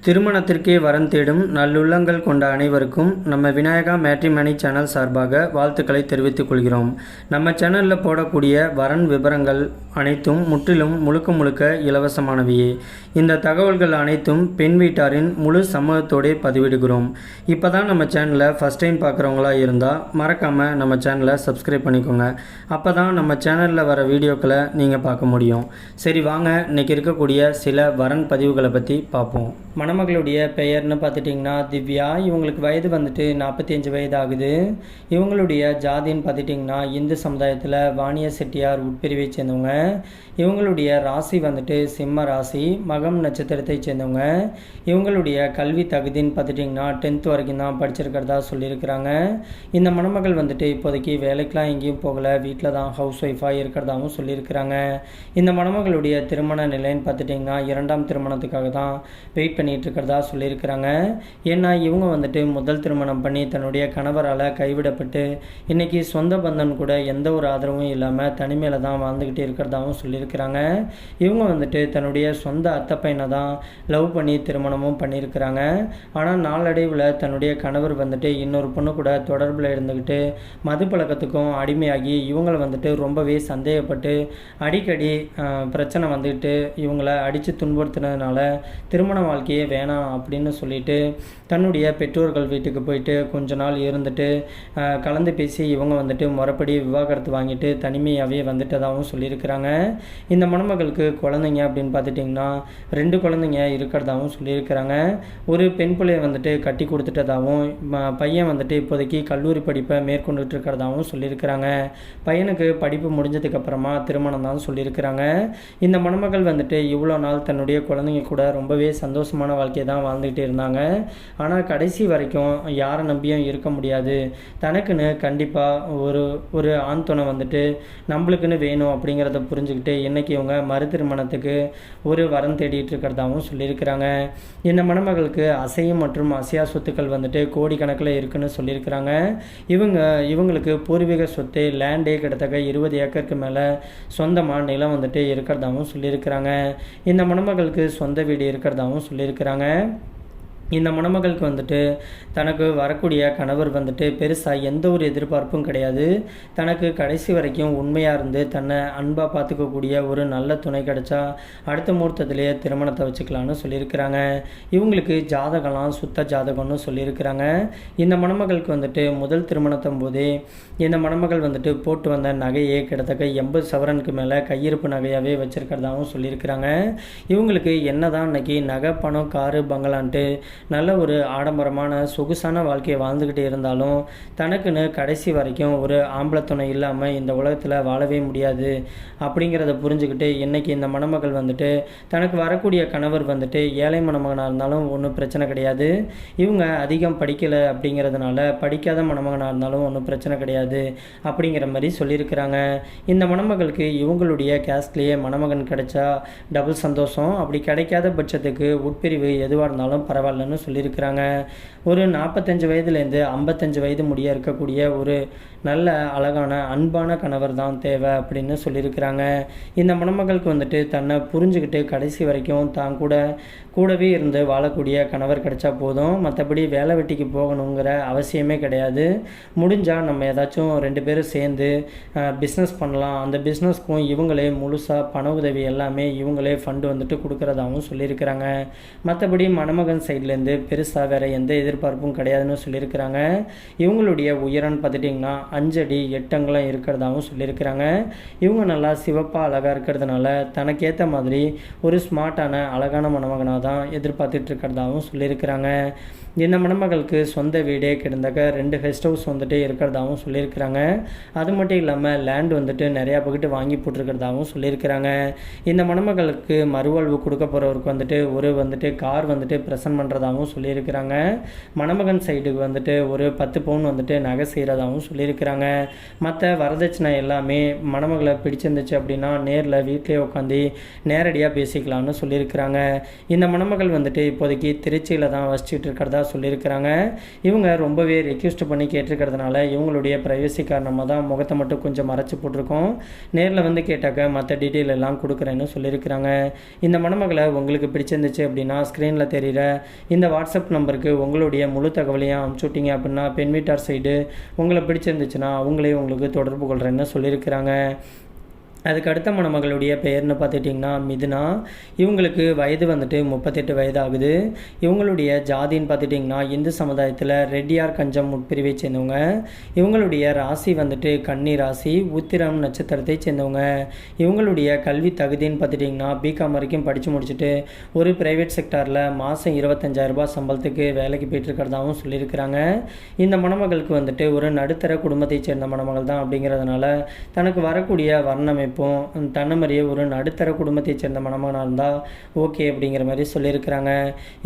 திருமணத்திற்கே வரன் தேடும் நல்லுள்ளங்கள் கொண்ட அனைவருக்கும் நம்ம விநாயகா மேட்ரிமனி சேனல் சார்பாக வாழ்த்துக்களை தெரிவித்துக் கொள்கிறோம். நம்ம சேனலில் போடக்கூடிய வரன் விவரங்கள் அனைத்தும் முற்றிலும் முழுக்க இலவசமானவையே. இந்த தகவல்கள் அனைத்தும் பெண் வீட்டாரின் முழு சம்மதத்தோடே பதிவிடுகிறோம். இப்போ தான் நம்ம சேனலை ஃபஸ்ட் டைம் பார்க்குறவங்களா இருந்தால் மறக்காமல் நம்ம சேனலை சப்ஸ்கிரைப் பண்ணிக்கோங்க. அப்போ தான் நம்ம சேனலில் வர வீடியோக்களை நீங்கள் பார்க்க முடியும். சரி வாங்க, இன்றைக்கி இருக்கக்கூடிய சில வரன் பதிவுகளை பற்றி பார்ப்போம். மணமகளுடைய பெயர்னு பார்த்துட்டிங்கன்னா திவ்யா. இவங்களுக்கு வயது வந்துட்டு 45 வயது ஆகுது. இவங்களுடைய ஜாதின்னு பார்த்துட்டிங்கன்னா இந்து சமுதாயத்தில் வாணிய செட்டியார் உட்பிரிவை சேர்ந்தவங்க. இவங்களுடைய ராசி வந்துட்டு சிம்ம ராசி, மகம் நட்சத்திரத்தை சேர்ந்தவங்க. இவங்களுடைய கல்வி தகுதின்னு பார்த்துட்டிங்கன்னா 10th வரைக்கும் தான் படிச்சிருக்கிறதா சொல்லியிருக்கிறாங்க. இந்த மணமகள் வந்துட்டு இப்போதைக்கு வேலைக்கெலாம் எங்கேயும் போகலை, வீட்டில் தான் ஹவுஸ் ஒய்ஃபாக இருக்கிறதாகவும் சொல்லியிருக்கிறாங்க. இந்த மணமகளுடைய திருமண நிலைன்னு பார்த்துட்டிங்கன்னா 2ஆம் திருமணத்துக்காக தான் வெயிட் பண்ணிகிட்டு இருக்கிறதா சொல்லியிருக்கிறாங்க. ஏன்னா இவங்க வந்துட்டு முதல் திருமணம் பண்ணி தன்னுடைய கணவரால் கைவிடப்பட்டு இன்றைக்கி சொந்த பந்தன் கூட எந்த ஒரு ஆதரவும் இல்லாமல் தனிமையில் தான் வாழ்ந்துக்கிட்டு இருக்கிறதாகவும் சொல்லியிருக்கிறாங்க. இவங்க வந்துட்டு தன்னுடைய சொந்த அத்தை பையனை தான் லவ் பண்ணி திருமணமும் பண்ணியிருக்கிறாங்க. ஆனால் நாளடைவில் தன்னுடைய கணவர் வந்துட்டு இன்னொரு பொண்ணு கூட தொடர்பில் இருந்துக்கிட்டு மது பழக்கத்துக்கும் அடிமையாகி இவங்களை வந்துட்டு ரொம்பவே சந்தேகப்பட்டு அடிக்கடி பிரச்சனை வந்துட்டு இவங்களை அடித்து துன்புறுத்தினதுனால திருமண வாழ்க்கையே வேணாம் அப்படின்னு சொல்லிட்டு தன்னுடைய பெற்றோர்கள் வீட்டுக்கு போயிட்டு கொஞ்ச நாள் இருந்துட்டு கலந்து பேசி இவங்க வந்துட்டு முறைப்படி விவாகரத்து வாங்கிட்டு தனிமையாகவே வந்துட்டதாகவும் சொல்லியிருக்கிறாங்க. இந்த மணமகளுக்கு குழந்தைங்க அப்படின்னு பார்த்துட்டிங்கன்னா 2 குழந்தைங்க இருக்கிறதாகவும் சொல்லியிருக்கிறாங்க. ஒரு பெண் பிள்ளையை வந்துட்டு கட்டி கொடுத்துட்டதாகவும் பையன் வந்துட்டு இப்போதைக்கு கல்லூரி படிப்பை மேற்கொண்டுட்டு இருக்கிறதாகவும் சொல்லியிருக்கிறாங்க. பையனுக்கு படிப்பு முடிஞ்சதுக்கப்புறமா திருமணம் தான் சொல்லியிருக்கிறாங்க. இந்த மணமகள் வந்துட்டு இவ்வளோ நாள் தன்னுடைய குழந்தைங்க கூட ரொம்பவே சந்தோஷமான வாழ்க்கையை தான் வாழ்ந்துகிட்டு இருந்தாங்க. ஆனால் கடைசி வரைக்கும் யாரை நம்பியும் இருக்க முடியாது, தனக்குன்னு கண்டிப்பாக ஒரு ஆண் துணை வந்துட்டு நம்மளுக்குன்னு வேணும் அப்படிங்கிறத புரிஞ்சுக்கிட்டு இன்றைக்கி இவங்க மறு திருமணத்துக்கு ஒரு வரன் தேடிட்டு இருக்கிறதாகவும் சொல்லியிருக்கிறாங்க. இந்த மணமகளுக்கு அசையும் மற்றும் அசையா சொத்துக்கள் வந்துட்டு கோடிக்கணக்கில் இருக்குன்னு சொல்லியிருக்கிறாங்க. இவங்களுக்கு பூர்வீக சொத்து லேண்டே கிட்டத்தட்ட 20 ஏக்கருக்கு மேலே சொந்தமாக நிலம் வந்துட்டு இருக்கிறதாகவும் சொல்லியிருக்கிறாங்க. இந்த மணமகளுக்கு சொந்த வீடு இருக்கிறதாகவும் சொல்லியிருக்கிறாங்க. இந்த மணமகளுக்கு வந்துட்டு தனக்கு வரக்கூடிய கணவர் வந்துட்டு பெருசாக எந்த ஒரு எதிர்பார்ப்பும் கிடையாது. தனக்கு கடைசி வரைக்கும் உண்மையாக இருந்து தன்னை அன்பாக பார்த்துக்கக்கூடிய ஒரு நல்ல துணை கிடைச்சா அடுத்த முகூர்த்தத்திலேயே திருமணத்தை வச்சுக்கலான்னு சொல்லியிருக்கிறாங்க. இவங்களுக்கு ஜாதகம்லாம் சுத்த ஜாதகம்னு சொல்லியிருக்கிறாங்க. இந்த மணமகளுக்கு வந்துட்டு முதல் திருமணத்தும் போதே இந்த மணமகள் வந்துட்டு போட்டு வந்த நகையே கிட்டத்தட்ட 80 சவரனுக்கு மேலே கையிருப்பு நகையாகவே வச்சுருக்கிறதாகவும் சொல்லியிருக்கிறாங்க. இவங்களுக்கு என்னதான் இன்னைக்கு நகை பணம் காரு பங்களான்ட்டு நல்ல ஒரு ஆடம்பரமான சொகுசான வாழ்க்கையை வாழ்ந்துக்கிட்டு இருந்தாலும் தனக்குன்னு கடைசி வரைக்கும் ஒரு ஆம்பளை துணை இல்லாமல் இந்த உலகத்தில் வாழவே முடியாது அப்படிங்கிறத புரிஞ்சுக்கிட்டு இன்றைக்கி இந்த மணமகள் வந்துட்டு தனக்கு வரக்கூடிய கணவர் வந்துட்டு ஏழை மணமகனாக இருந்தாலும் ஒன்றும் பிரச்சனை கிடையாது, இவங்க அதிகம் படிக்கலை அப்படிங்கிறதுனால படிக்காத மணமகனாக இருந்தாலும் ஒன்றும் பிரச்சனை கிடையாது அப்படிங்கிற மாதிரி சொல்லியிருக்கிறாங்க. இந்த மணமகளுக்கு இவங்களுடைய கேஸ்ட்லேயே மணமகன் கிடைச்சா டபுள் சந்தோஷம், அப்படி கிடைக்காத பட்சத்துக்கு உட்பிரிவு எதுவாக இருந்தாலும் பரவாயில்லன்னு சொல்லியிருக்கிறாங்க. ஒரு 45 வயதுலேருந்து 55 வயது முடிய இருக்கக்கூடிய ஒரு நல்ல அழகான அன்பான கணவர் தான் தேவை அப்படின்னு சொல்லியிருக்கிறாங்க. இந்த மணமகளுக்கு வந்துட்டு தன்னை புரிஞ்சுக்கிட்டு கடைசி வரைக்கும் தான் கூடவே இருந்து வாழக்கூடிய கணவர் கிடைச்சா போதும், மற்றபடி வேலை வெட்டிக்கு போகணுங்கிற அவசியமே கிடையாது. முடிஞ்சால் நம்ம ஏதாச்சும் 2 பேரும் சேர்ந்து பிஸ்னஸ் பண்ணலாம், அந்த பிஸ்னஸ்க்கும் இவங்களே முழுசாக பண உதவி எல்லாமே இவங்களே ஃபண்டு வந்துட்டு கொடுக்குறதாகவும் சொல்லியிருக்கிறாங்க. மற்றபடி மணமகன் சைட்லேருந்து பெருசாக வேறு எந்த எதிர்பார்ப்பும் கிடையாதுன்னு சொல்லியிருக்கிறாங்க. இவங்களுடைய உயரம்னு பார்த்துட்டிங்கன்னா 5 அடி 8 அங்குலம் இருக்கிறதாகவும் சொல்லியிருக்கிறாங்க. இவங்க நல்லா சிவப்பாக அழகாக இருக்கிறதுனால தனக்கேற்ற மாதிரி ஒரு ஸ்மார்ட்டான அழகான மணமகனாக தான் எதிர்பார்த்துட்டு இருக்கிறதாகவும் சொல்லியிருக்கிறாங்க. இந்த மணமகளுக்கு சொந்த வீடே கிட்டத்தட்ட 2 கெஸ்ட் ஹவுஸ் வந்துட்டு இருக்கிறதாகவும் சொல்லியிருக்கிறாங்க. அது மட்டும் இல்லாமல் லேண்ட் வந்துட்டு நிறையா பக்கிட்டு வாங்கி போட்டிருக்கிறதாகவும் சொல்லியிருக்கிறாங்க. இந்த மணமகளுக்கு மறுவாழ்வு கொடுக்க போகிறவருக்கு வந்துட்டு ஒரு வந்துட்டு கார் வந்துட்டு ப்ரெசன்ட் பண்ணுறதா போகிறதாகவும் சொல்லியிருக்கிறாங்க. மணமகன் சைடுக்கு வந்துட்டு ஒரு 10 பவுன் வந்துட்டு நகை செய்கிறதாகவும் சொல்லியிருக்கிறாங்க. மற்ற வரதட்சணை எல்லாமே மணமகளை பிடிச்சிருந்துச்சு அப்படின்னா நேரில் வீட்டிலே உட்காந்து நேரடியாக பேசிக்கலாம்னு சொல்லியிருக்கிறாங்க. இந்த மணமகள் வந்துட்டு இப்போதைக்கு திருச்சியில் தான் வசிச்சுட்டு இருக்கிறதா சொல்லியிருக்கிறாங்க. இவங்க ரொம்பவே ரெக்வெஸ்ட் பண்ணி கேட்டிருக்கிறதுனால இவங்களுடைய ப்ரைவசி காரணமாக தான் முகத்தை மட்டும் கொஞ்சம் மறைச்சி போட்டிருக்கோம். நேரில் வந்து கேட்டாக்க மற்ற டீட்டெயில் எல்லாம் கொடுக்குறேன்னு சொல்லியிருக்கிறாங்க. இந்த மணமகளை உங்களுக்கு பிடிச்சிருந்துச்சு அப்படின்னா ஸ்க்ரீனில் தெரிகிற இந்த வாட்ஸ்அப் நம்பருக்கு உங்களுடைய முழு தகவலையும் அனுப்பிச்சுட்டிங்க அப்படின்னா பெண் வீட்டார் சைடு உங்களை பிடிச்சிருந்துச்சுன்னா அவங்களே உங்களுக்கு தொடர்பு கொள்கிறேன்னு சொல்லியிருக்கிறாங்க. அதுக்கு அடுத்த மணமகளுடைய பெயர்னு பார்த்துட்டிங்கன்னா மிதுனா. இவங்களுக்கு வயது வந்துட்டு 38 வயது ஆகுது. இவங்களுடைய ஜாதின்னு பார்த்துட்டிங்கன்னா இந்து சமுதாயத்தில் ரெட்டியார் கஞ்சம் உட்பிரிவை சேர்ந்தவங்க. இவங்களுடைய ராசி வந்துட்டு கன்னி ராசி, உத்திரம் நட்சத்திரத்தை சேர்ந்தவங்க. இவங்களுடைய கல்வி தகுதின்னு பார்த்துட்டிங்கன்னா பிகாம் வரைக்கும் படித்து முடிச்சுட்டு ஒரு ப்ரைவேட் செக்டாரில் மாதம் 25,000 சம்பளத்துக்கு வேலைக்கு போயிட்டுருக்கிறதாகவும் சொல்லியிருக்கிறாங்க. இந்த மணமகளுக்கு வந்துட்டு ஒரு நடுத்தர குடும்பத்தை சேர்ந்த மணமகள் தான் அப்படிங்கிறதுனால தனக்கு வரக்கூடிய வர்ணமை தன்னமறிய ஒரு நடுத்தர குடும்பத்தை சேர்ந்த மணமகனாக இருந்தால் ஓகே அப்படிங்கிற மாதிரி சொல்லியிருக்கிறாங்க.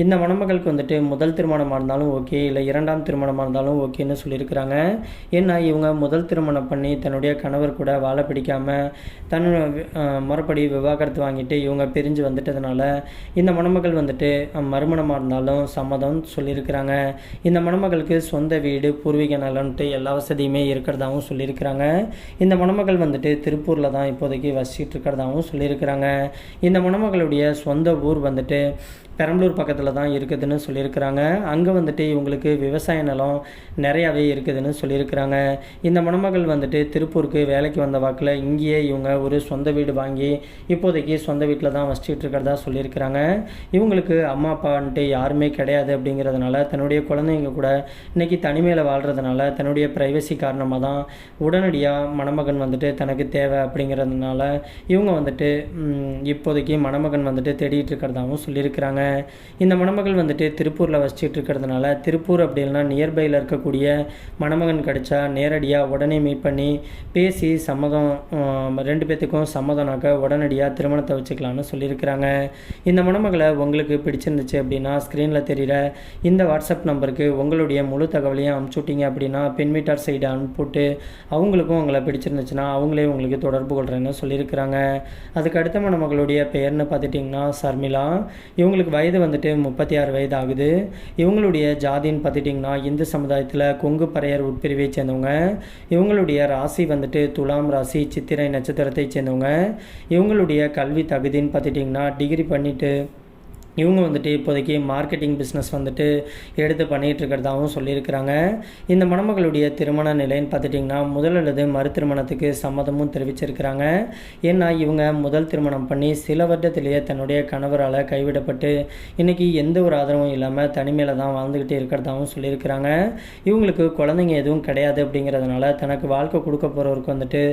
இந்த மணமகளுக்கு வந்துட்டு முதல் திருமணமாக இருந்தாலும் ஓகே, இல்லை 2ஆம் திருமணமாக இருந்தாலும் ஓகேன்னு சொல்லியிருக்கிறாங்க. ஏன்னா இவங்க முதல் திருமணம் பண்ணி தன்னுடைய கணவர் கூட வாழ பிடிக்காமல் மறுபடி விவாகரத்து வாங்கிட்டு இவங்க பிரிஞ்சு வந்துட்டதுனால இந்த மணமகள் வந்துட்டு மறுமணமாக இருந்தாலும் சம்மதம் சொல்லியிருக்கிறாங்க. இந்த மணமகளுக்கு சொந்த வீடு, பூர்வீக நலன்ட்டு எல்லா வசதியுமே இருக்கிறதாகவும் சொல்லியிருக்கிறாங்க. இந்த மணமகள் வந்துட்டு திருப்பூரில் தான் இப்போதைக்கு வசிச்சுட்டு இருக்கிறதாகவும் சொல்லியிருக்கிறாங்க. இந்த மணமகளுடைய சொந்த ஊர் வந்துட்டு பெரம்பலூர் பக்கத்தில் தான் இருக்குதுன்னு சொல்லியிருக்கிறாங்க. அங்கே வந்துட்டு இவங்களுக்கு விவசாய நிலம் நிறையாவே இருக்குதுன்னு சொல்லியிருக்கிறாங்க. இந்த மணமகள் வந்துட்டு திருப்பூருக்கு வேலைக்கு வந்த வாக்கில் இங்கேயே இவங்க ஒரு சொந்த வீடு வாங்கி இப்போதைக்கு சொந்த வீட்டில் தான் வசிச்சுட்டு இருக்கிறதா சொல்லியிருக்கிறாங்க. இவங்களுக்கு அம்மா அப்பான்ட்டு யாருமே கிடையாது அப்படிங்கிறதுனால தன்னுடைய குழந்தைங்க கூட இன்றைக்கி தனிமையில் வாழ்கிறதுனால தன்னுடைய ப்ரைவசி காரணமாக தான் உடனடியாக மணமகன் வந்துட்டு தனக்கு தேவை அப்படிங்கிறதுனால இவங்க வந்துட்டு இப்போதைக்கு மணமகன் வந்துட்டு தேடிட்டு இருக்கிறதாகவும் சொல்லியிருக்கிறாங்க. இந்த மணமகள் வந்துட்டு திருப்பூரில் வசிச்சுட்டு இருக்கிறதுனால திருப்பூர் அப்படி இல்லைனா நியர்பையில் இருக்கக்கூடிய மணமகன் கிடைச்சா நேரடியாக உடனே மீட் பண்ணி பேசி சம்மதம் 2 பேர்த்துக்கும் சம்மதம்னாக்க உடனடியாக திருமணத்தை வச்சுக்கலான்னு சொல்லியிருக்கிறாங்க. இந்த மணமகளை உங்களுக்கு பிடிச்சிருந்துச்சு அப்படின்னா ஸ்க்ரீனில் தெரிகிற இந்த வாட்ஸ்அப் நம்பருக்கு உங்களுடைய முழு தகவலையும் அனுப்பிச்சுட்டிங்க அப்படின்னா பெண் வீட்டார் சைடு அனுப்பிட்டு அவங்களுக்கும் உங்களை பிடிச்சிருந்துச்சுன்னா அவங்களே உங்களுக்கு தொடர்பு கொள்கிறேன்னு சொல்லியிருக்கிறாங்க. அதுக்கு அடுத்த மணமகளுடைய பெயர்னு பார்த்துட்டிங்கன்னா சர்மிளா. இவங்களுக்கு வயது வந்துட்டு 36 வயது ஆகுது. இவங்களுடைய ஜாதின்னு பார்த்துட்டிங்கன்னா இந்து சமுதாயத்தில் கொங்கு பறையர் உட்பிரிவை சேர்ந்தவங்க. இவங்களுடைய ராசி வந்துட்டு துலாம் ராசி, சித்திரை நட்சத்திரத்தை சேர்ந்தவங்க. இவங்களுடைய கல்வி தகுதின்னு பார்த்துட்டிங்கன்னா டிகிரி பண்ணிவிட்டு இவங்க வந்துட்டு இப்போதைக்கு மார்க்கெட்டிங் பிஸ்னஸ் வந்துட்டு எடுத்து பண்ணிகிட்டு இருக்கிறதாகவும் சொல்லியிருக்கிறாங்க. இந்த மணமகளுடைய திருமண நிலைன்னு பார்த்துட்டிங்கன்னா முதல் அல்லது மறு திருமணத்துக்கு சம்மதமும் தெரிவிச்சிருக்கிறாங்க. ஏன்னா இவங்க முதல் திருமணம் பண்ணி சில வருடத்திலேயே தன்னுடைய கணவரால் கைவிடப்பட்டு இன்றைக்கி எந்த ஒரு ஆதரவும் இல்லாமல் தனிமையில் தான் வாழ்ந்துக்கிட்டு இருக்கிறதாகவும் சொல்லியிருக்கிறாங்க. இவங்களுக்கு குழந்தைங்க எதுவும் கிடையாது அப்படிங்கிறதுனால தனக்கு வாழ்க்கை கொடுக்க போகிறவருக்கு வந்துட்டு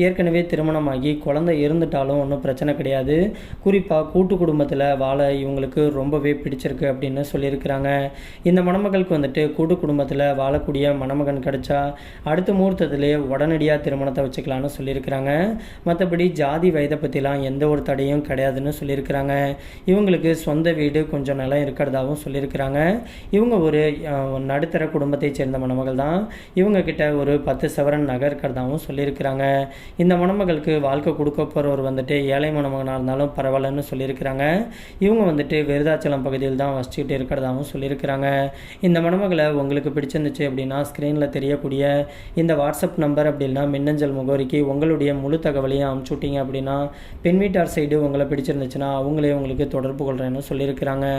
ஏற்கனவே திருமணமாகி குழந்தை இருந்துட்டாலும் ஒன்றும் பிரச்சனை கிடையாது. குறிப்பாக கூட்டு குடும்பத்தில் வாழ இவங்களுக்கு ரொம்பவே பிடிச்சிருக்கு அப்படின்னு சொல்லியிருக்கிறாங்க. இந்த மணமகளுக்கு வந்துட்டு கூட்டு குடும்பத்தில் வாழக்கூடிய மணமகன் கிடைச்சா அடுத்த முகூர்த்தத்திலே உடனடியாக திருமணத்தை வச்சுக்கலான்னு சொல்லியிருக்கிறாங்க. மற்றபடி ஜாதி வயதை பற்றிலாம் எந்த ஒரு தடையும் கிடையாதுன்னு சொல்லியிருக்கிறாங்க. இவங்களுக்கு சொந்த வீடு கொஞ்சம் நிலம் இருக்கிறதாகவும் சொல்லியிருக்கிறாங்க. இவங்க ஒரு நடுத்தர குடும்பத்தை சேர்ந்த மணமகள் தான். இவங்க கிட்ட ஒரு 10 சவரன் நகை இருக்கிறதாகவும் சொல்லியிருக்கிறாங்க. இந்த மணமகளுக்கு வாழ்க்கை கொடுக்க போகிறவர் வந்துட்டு ஏழை மணமகனாக இருந்தாலும் பரவாயில்லன்னு சொல்லியிருக்கிறாங்க. இவங்க வந்துட்டு விருதாச்சலம் பகுதியில் தான் வசிச்சுட்டு இருக்கிறதாகவும் சொல்லியிருக்கிறாங்க. இந்த மணமகளை உங்களுக்கு பிடிச்சிருந்துச்சு அப்படின்னா ஸ்க்ரீனில் தெரியக்கூடிய இந்த வாட்ஸ்அப் நம்பர் அப்படின்னா மின்னஞ்சல் முகவரிக்கு உங்களுடைய முழு தகவலையும் அனுப்பிச்சுட்டிங்க அப்படின்னா பெண் வீட்டார் சைடு உங்களை பிடிச்சிருந்துச்சுன்னா அவங்களே உங்களுக்கு தொடர்பு கொள்கிறேன்னு சொல்லியிருக்கிறாங்க.